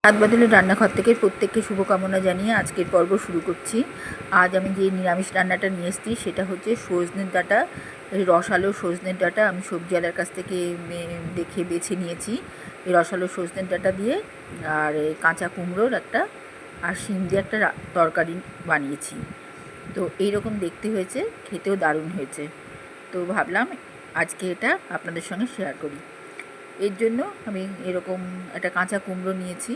হাত বাদলের রান্নাঘর থেকে প্রত্যেককে শুভকামনা জানিয়ে আজকের পর্ব শুরু করছি। আজ আমি যে নিরামিষ রান্নাটা নিয়ে এসেছি সেটা হচ্ছে সজনের ডাঁটা, রসালো সজনের ডাঁটা। আমি সবজিওয়ালার কাছ থেকে দেখে বেছে নিয়েছি। এই রসালো সজনের ডাঁটা দিয়ে আর কাঁচা কুমড়োর একটা আর শিম দিয়ে একটা তরকারি বানিয়েছি। তো এইরকম দেখতে হয়েছে, খেতেও দারুণ হয়েছে। তো ভাবলাম আজকে এটা আপনাদের সঙ্গে শেয়ার করি। এর জন্য আমি এরকম একটা কাঁচা কুমড়ো নিয়েছি।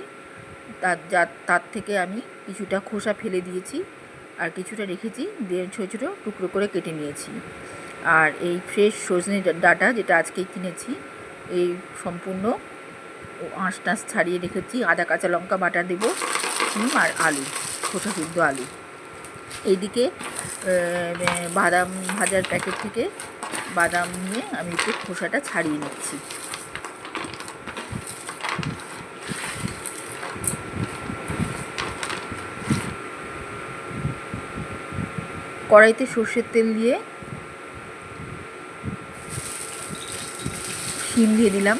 তার থেকে আমি কিছুটা খোসা ফেলে দিয়েছি আর কিছুটা রেখেছি, দিয়ে ছোটো ছোটো টুকরো করে কেটে নিয়েছি। আর এই ফ্রেশ সজনে ডাঁটা যেটা আজকেই কিনেছি, এই সম্পূর্ণ আঁশ টাঁশ ছাড়িয়ে রেখেছি। আদা কাঁচা লঙ্কা বাটা দেবো, শিম আর আলু, খোসা সিদ্ধ আলু। এইদিকে বাদাম ভাজার প্যাকেট থেকে বাদাম নিয়ে আমি একটু খোসাটা ছাড়িয়ে নিচ্ছি। কড়াইতে সর্ষের তেল দিয়ে শিম দিয়ে দিলাম।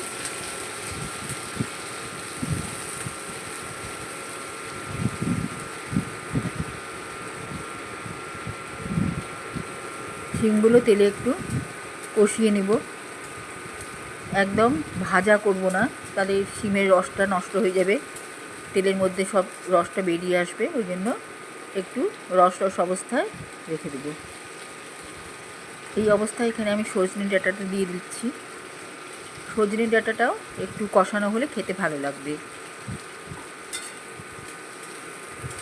শিমগুলো তেলে একটু কষিয়ে নেব, একদম ভাজা করব না, তাহলে শিমের রসটা নষ্ট হয়ে যাবে, তেলের মধ্যে সব রসটা বেরিয়ে আসবে। ওই জন্য একটু রস অবস্থায় রেখে দেব। এই অবস্থায় এখানে আমি সজনে ডাঁটাটা দিয়ে দিচ্ছি। সজনে ডাঁটাটাও একটু কষানো হলে খেতে ভালো লাগবে।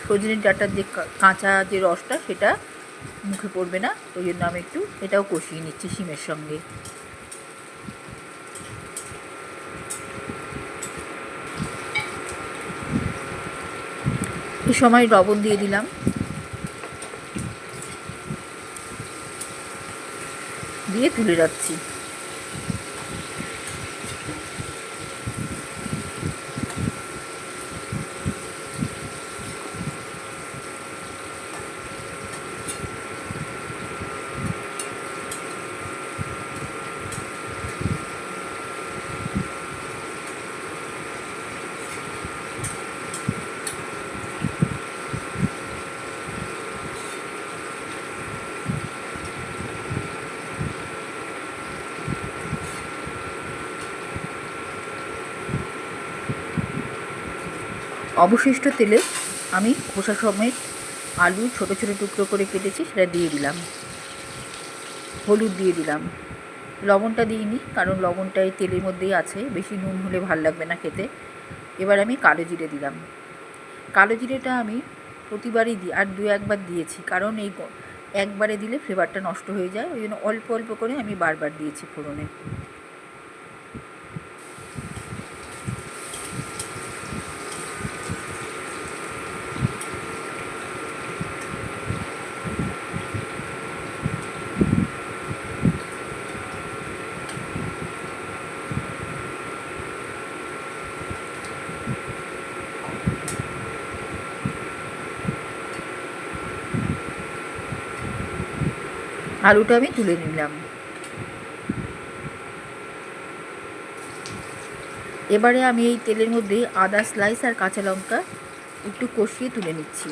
সজনে ডাঁটার যে কাঁচা যে রসটা সেটা মুখে পড়বে না, ওই জন্য আমি একটু এটাও কষিয়ে নিচ্ছি শিমের সঙ্গে। এই সময় লবণ দিয়ে দিলাম, দিয়ে তুলে রাখছি। অবশিষ্ট তেলে আমি খোসা সমেত আলু ছোটো ছোটো টুকরো করে কেটেছি সেটা দিয়ে দিলাম। হলুদ দিয়ে দিলাম, লবণটা দিইনি কারণ লবণটা এই তেলের মধ্যেই আছে, বেশি নুন হলে ভাল লাগবে না খেতে। এবার আমি কালো জিরে দিলাম। কালো জিরেটা আমি প্রতিবারই দিই, আর দু একবার দিয়েছি, কারণ এই একবারে দিলে ফ্লেভারটা নষ্ট হয়ে যায়, ওই জন্য অল্প অল্প করে আমি বারবার দিয়েছি ফোড়নে। আলুটা আমি তুলে নিলাম। এবারে আমি এই তেলের মধ্যে আদা স্লাইস আর কাঁচা লঙ্কা একটু কষিয়ে তুলে নিচ্ছি।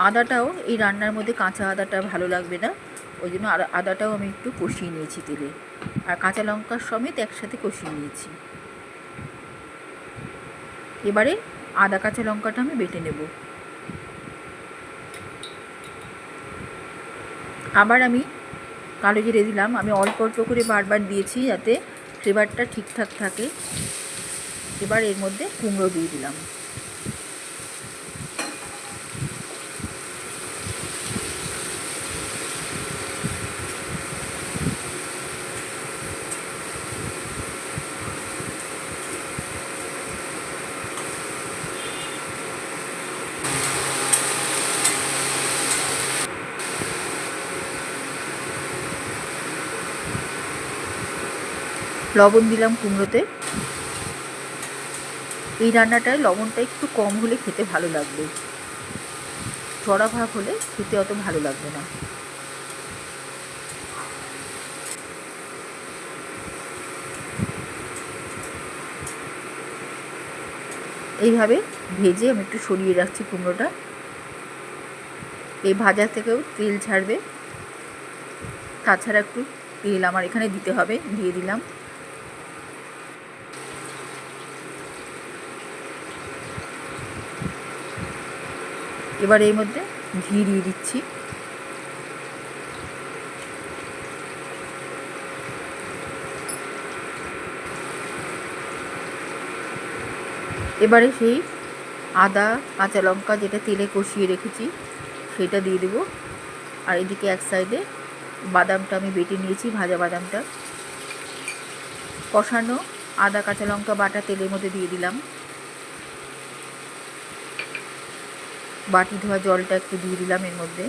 আদাটাও এই রান্নার মধ্যে কাঁচা আদাটা ভালো লাগবে না, ওই জন্য আদাটাও আমি একটু কষিয়ে নিয়েছি তেলে, আর কাঁচা লঙ্কার সমেত একসাথে কষিয়ে নিয়েছি। এবারে আদা কাঁচা লঙ্কাটা আমি বেটে নেব। আবার আমি কালো জিরে দিলাম, আমি অল্প অল্প করে বারবার দিয়েছি যাতে ফ্লেভারটা ঠিকঠাক থাকে। এবার এর মধ্যে কুমড়ো দিয়ে দিলাম। লবণ দিলাম কুমড়োতে। এই রান্নাটায় লবণটা একটু কম হলে খেতে ভালো লাগবে, চড়া ভাব হলে খেতে অত ভালো লাগবে না। এইভাবে ভেজে আমি একটু সরিয়ে রাখছি কুমড়োটা। এই ভাজা থেকেও তেল ছাড়বে, তাছাড়া একটু তেল আমার এখানে দিতে হবে, দিয়ে দিলাম। এবার এর মধ্যে ঘি দিয়ে দিচ্ছি। এবারে সেই আদা কাঁচা লঙ্কা যেটা তেলে কষিয়ে রেখেছি সেটা দিয়ে দেবো। আর এদিকে এক সাইডে বাদামটা আমি বেটে নিয়েছি, ভাজা বাদামটা কষানো আদা কাঁচা লঙ্কা বাটা তেলের মধ্যে দিয়ে দিলাম। বাটি ধোয়া জলটা একটু দিয়ে দিলাম এর মধ্যে।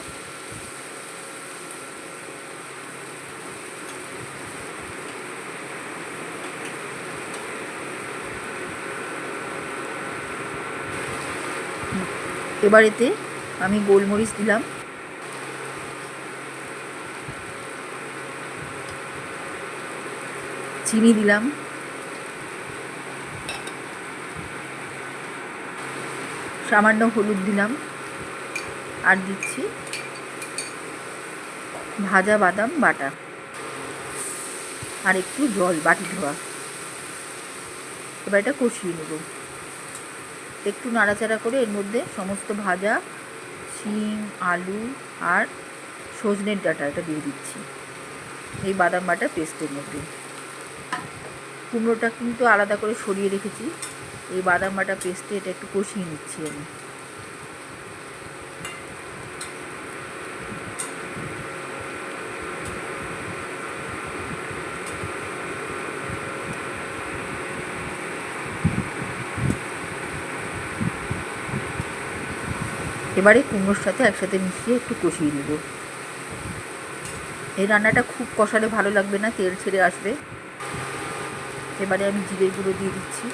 এবার এতে আমি গোলমরিচ দিলাম, চিনি দিলাম, সামান্য হলুদ দিলাম, আর দিচ্ছি ভাজা বাদাম বাটা আর একটু জল বাটি ধোয়া। এবার এটা কষিয়ে নেব। একটু নাড়াচাড়া করে এর মধ্যে সমস্ত ভাজা শিম আলু আর সজনের ডাঁটা এটা দিয়ে দিচ্ছি এই বাদাম বাটা পেস্টের মধ্যে। কুমড়োটা কিন্তু আলাদা করে সরিয়ে রেখেছি, এই বাদাম বাটা পেস্টে এটা একটু কষিয়ে নিচ্ছি আমি। এবারে কুমড়োর সাথে একসাথে মিশিয়ে একটু কষিয়ে নেব। এই রান্নাটা খুব কষালে ভালো লাগবে না, তেল ছেড়ে আসবে। এবারে আমি জিরের গুঁড়ো দিয়ে দিচ্ছি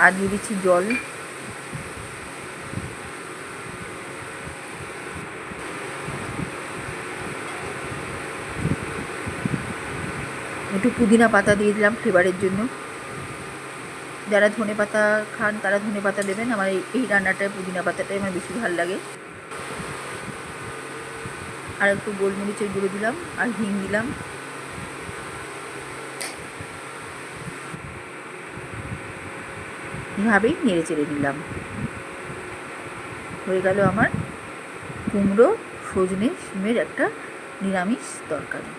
আর দিয়ে দিচ্ছি জল। একটু পুদিনা পাতা দিয়ে দিলাম ফ্লেভারের জন্য। যারা ধনে পাতা খান তারা ধনে পাতা দেবেন, আমার এই রান্নাটায় পুদিনা পাতাটাই আমার বেশি ভালো লাগে। আর একটু গোলমরিচের গুঁড়ো দিলাম আর হিং দিলাম। এভাবেই নেড়ে চেড়ে নিলাম। হয়ে গেল আমার কুমড়ো সজনে শিমের একটা নিরামিষ তরকারি।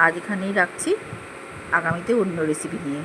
আজ এখানেই রাখছি, আগামীতে অন্য রেসিপি নিয়ে।